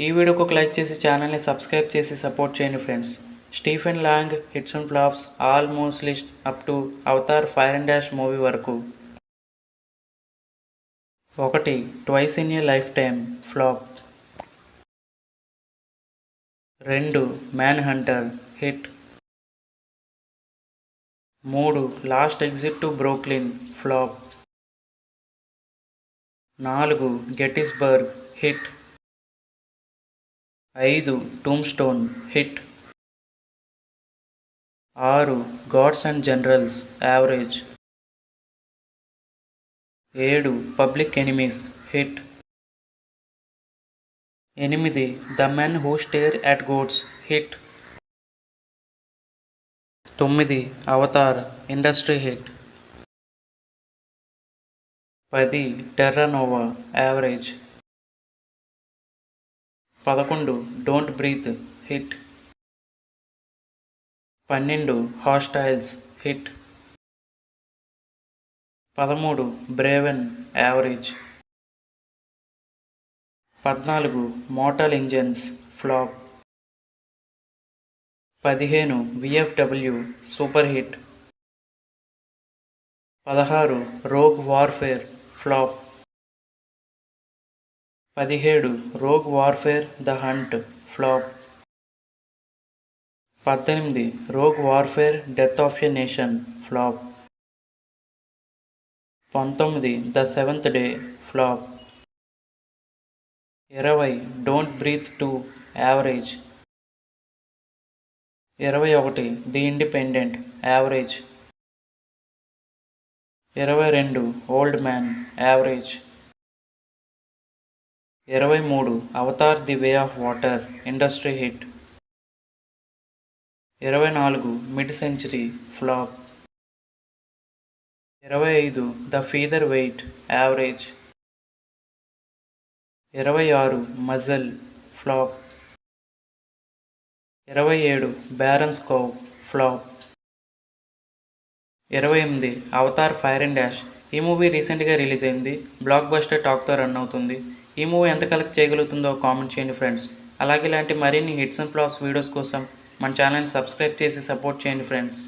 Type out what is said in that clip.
ఈ వీడియోకి ఒక లైక్ చేసి ఛానల్ని సబ్స్క్రైబ్ చేసి సపోర్ట్ చేయండి friends. Stephen Lang hits and flops almost list up to Avatar fire and dash movie వరకు. 1. Twice in a lifetime flop. 2. Man hunter hit. 3. Last exit to Brooklyn flop. 4. Gettysburg hit. 5. Tombstone hit. 6. Gods and generals average. 7. Public enemies hit. 8. The men who stare at goats hit. 9. Avatar industry hit. 10. Terra nova average. 11. Don't breathe hit. 12. Hostiles hit. 13. Braven average. 14. Mortal engines flop. 15. VFW super hit. 16. Rogue warfare flop. 17. Rogue warfare the hunt flop. 18. Rogue warfare death of a nation flop. 19. The seventh day flop. 20. Don't breathe 2 average. 21. The independent average. 22. Old man average. 23. Avatar the way of water industry hit. 24. Mid century flop. 25. The featherweight average. 26. Muscle flop. 27. Barons CoV flop. 28. Avatar fire and dash. ఈ movie రీసెంట్గా release అయింది. Block buster టాక్తో run అవుతుంది. ఈ movie ఎంత collect చేయగలుగుతుందో comment చేయండి friends. అలాగే ఇలాంటి మరిన్ని హిట్స్ అండ్ ఫ్లాప్స్ వీడియోస్ కోసం మన ఛానల్ని సబ్స్క్రైబ్ చేసి సపోర్ట్ చేయండి ఫ్రెండ్స్.